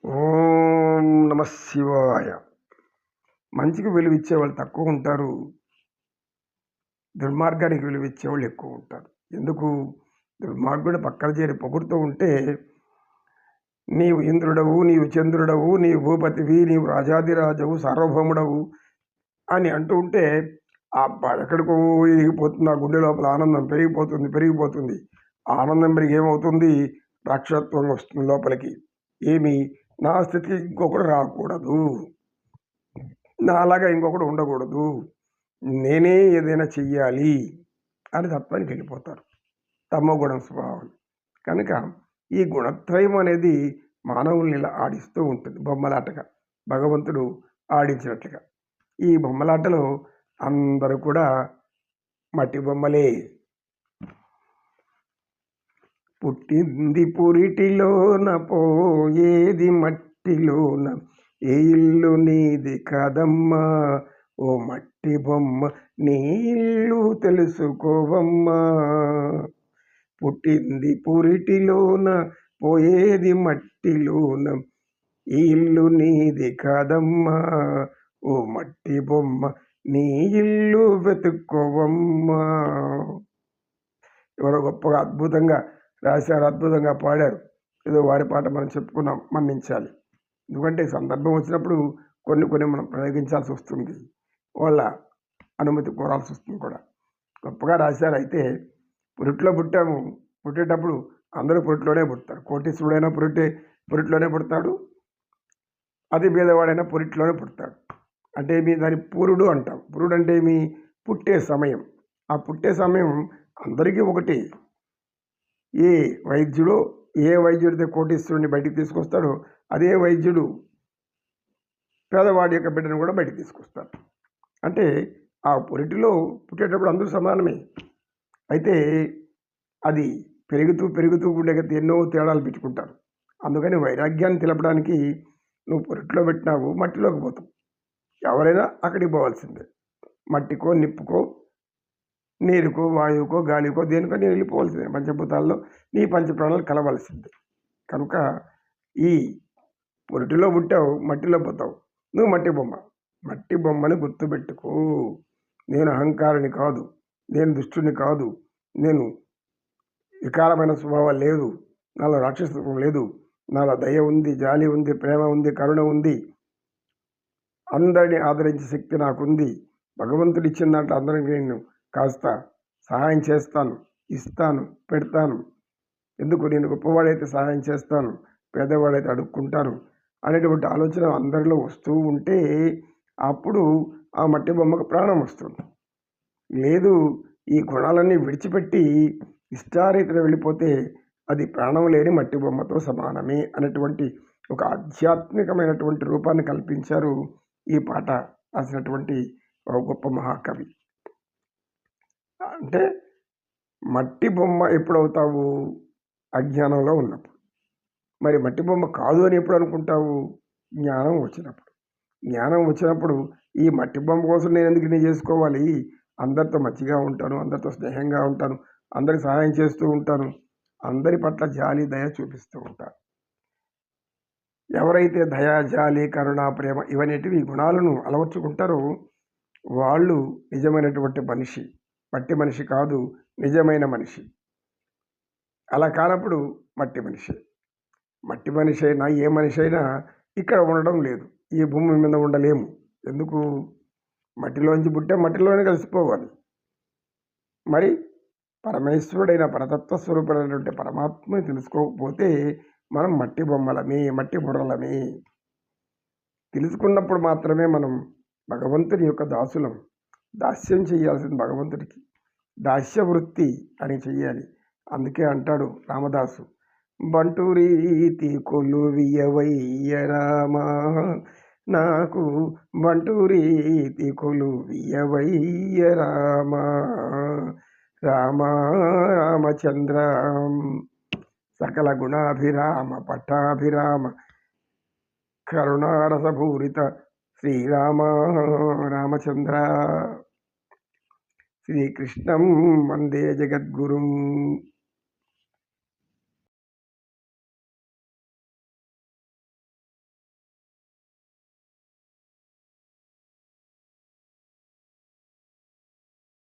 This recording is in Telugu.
ఓం నమ శివాయ. మంచికి విలువిచ్చే వాళ్ళు తక్కువ ఉంటారు. దుర్మార్గానికి విలువిచ్చేవాళ్ళు ఎక్కువ ఉంటారు. ఎందుకు? దుర్మార్గుడు పక్కన చేరి పొగుడుతూ ఉంటే, నీవు ఇంద్రుడవు, నీవు చంద్రుడవు, నీవు భూపతివి, నీవు రాజాదిరాజవు, సార్వభౌముడవు అని అంటూ ఉంటే, ఎక్కడికో ఎదిగిపోతుంది. ఆ గుండె లోపల ఆనందం పెరిగిపోతుంది. ఆనందం పెరిగి ఏమవుతుంది? రాక్షసత్వం వస్తుంది లోపలికి. ఏమి? నా స్థితికి ఇంకొకడు రాకూడదు, నాలాగా ఇంకొకడు ఉండకూడదు, నేనే ఏదైనా చెయ్యాలి అని తత్వానికి వెళ్ళిపోతారు. తమోగుణం స్వభావం. కనుక ఈ గుణత్రయం అనేది మానవుల్ని ఇలా ఆడిస్తూ ఉంటుంది, బొమ్మలాటగా భగవంతుడు ఆడించినట్లుగా. ఈ బొమ్మలాటలో అందరూ కూడా మట్టి బొమ్మలే. పుట్టింది పురిటిలోన, పోయేది మట్టిలోన, ఏ ఇల్లు నీది కాదమ్మా, ఓ మట్టి బొమ్మ నీ ఇల్లు తెలుసుకోవమ్మా. పుట్టింది పురిటిలోన, పోయేది మట్టిలోన, ఈ ఇల్లు నీది కాదమ్మా, ఓ మట్టి బొమ్మ నీ ఇల్లు వెతుక్కోవమ్మా. ఎవరో గొప్పగా అద్భుతంగా రాశారు, అద్భుతంగా పాడారు. ఏదో వారి పాట మనం చెప్పుకున్నాం, మన్నించాలి. ఎందుకంటే సందర్భం వచ్చినప్పుడు కొన్ని మనం ప్రయోగించాల్సి వస్తుంది, వాళ్ళ అనుమతి కోరాల్సి వస్తుంది కూడా. గొప్పగా రాశారు. అయితే పురిట్లో పుట్టాము, పుట్టేటప్పుడు అందరూ పురిట్లోనే పుడతారు. కోటీశ్వరుడైనా పురిట్లోనే పుడతాడు, అతి పేదవాడైనా పురిట్లోనే పుడతాడు. అంటే ఏమి? దాని పురుడు అంటాం. పురుడు అంటే ఏమి? పుట్టే సమయం. ఆ పుట్టే సమయం అందరికీ ఒకటి. ఏ వైద్యుడితో కోటీశ్వరుడిని బయటికి తీసుకొస్తాడో అదే వైద్యుడు పేదవాడి యొక్క బిడ్డను కూడా బయటికి తీసుకొస్తాడు. అంటే ఆ పురిటిలో పుట్టేటప్పుడు అందరూ సమానమే. అయితే అది పెరుగుతూ ఉండే ఎన్నో తేడాలు పెట్టుకుంటారు. అందుకని వైరాగ్యాన్ని తెలపడానికి నువ్వు పురిటిలో పెట్టినావు, మట్టిలోకి పోతావు. ఎవరైనా అక్కడికి పోవాల్సిందే. మట్టికో, నిప్పుకో, నీరుకో, వాయువుకో, గాలికో, దేనికో నేను వెళ్ళిపోవాల్సిందే. పంచభూతాల్లో నీ పంచప్రాణాలు కలవాల్సిందే. కనుక ఈ పురిటిలో పుట్టావు, మట్టిలో పోతావు. నువ్వు మట్టి బొమ్మ. మట్టి బొమ్మని గుర్తుపెట్టుకో. నేను అహంకారిని కాదు, నేను దుష్టుని కాదు, నేను వికారమైన స్వభావం లేదు, నాలో రాక్షసత్వం లేదు, నాలో దయ ఉంది, జాలి ఉంది, ప్రేమ ఉంది, కరుణ ఉంది, అందరినీ ఆదరించే శక్తి నాకుంది. భగవంతుడు ఇచ్చిన దాంట్లో అందరికీ నేను కాస్త సహాయం చేస్తాను, ఇస్తాను, పెడతాను. ఎందుకు? నేను గొప్పవాడైతే సహాయం చేస్తాను, పేదవాడైతే అడుక్కుంటాను అనేటువంటి ఆలోచన అందరిలో వస్తూ ఉంటే అప్పుడు ఆ మట్టి బొమ్మకు ప్రాణం వస్తుంది. లేదు, ఈ గుణాలన్నీ విడిచిపెట్టి ఇష్టారీతిలో వెళ్ళిపోతే అది ప్రాణం లేని మట్టి బొమ్మతో సమానమే అనేటువంటి ఒక ఆధ్యాత్మికమైనటువంటి రూపాన్ని కల్పించారు ఈ పాట రాసినటువంటి ఒక గొప్ప మహాకవి. అంటే మట్టి బొమ్మ ఎప్పుడవుతావు? అజ్ఞానంలో ఉన్నప్పుడు. మరి మట్టి బొమ్మ కాదు అని ఎప్పుడు అనుకుంటావు? జ్ఞానం వచ్చినప్పుడు. జ్ఞానం వచ్చినప్పుడు ఈ మట్టి బొమ్మ కోసం నేను ఎందుకు ఇన్ని చేసుకోవాలి? అందరితో మంచిగా ఉంటాను, అందరితో స్నేహంగా ఉంటాను, అందరికి సహాయం చేస్తూ ఉంటాను, అందరి పట్ల జాలి, దయ చూపిస్తూ ఉంటాను. ఎవరైతే దయ, జాలి, కరుణ, ప్రేమ ఇవనేటివి గుణాలను అలవర్చుకుంటారో వాళ్ళు నిజమైనటువంటి మనిషి. మట్టి మనిషి కాదు, నిజమైన మనిషి. అలా కానప్పుడు మట్టి మనిషి. మట్టి మనిషి అయినా ఏ మనిషి అయినా ఇక్కడ ఉండడం లేదు, ఈ భూమి మీద ఉండలేము. ఎందుకు? మట్టిలోంచి పుట్టే మట్టిలోనే కలిసిపోవాలి. మరి పరమేశ్వరుడైన పరతత్వ స్వరూపుడైనటువంటి పరమాత్మని తెలుసుకోకపోతే మనం మట్టి బొమ్మలమే, మట్టి బుర్రలమే. తెలుసుకున్నప్పుడు మాత్రమే మనం భగవంతుని యొక్క దాసులం. దాస్యం చేయాల్సింది భగవంతుడికి. దాస్య వృత్తి అని చెయ్యాలి. అందుకే అంటాడు రామదాసు, బంటు రీతి కొలువియవయ్య రామా, నాకు బంటు రీతి కొలువియవయ్య రామా, రామ రామచంద్ర సకల గుణాభిరామ పట్టాభిరామ కరుణారసపూరిత శ్రీరామ రామచంద్ర. శ్రీకృష్ణం వందే జగద్గురుం.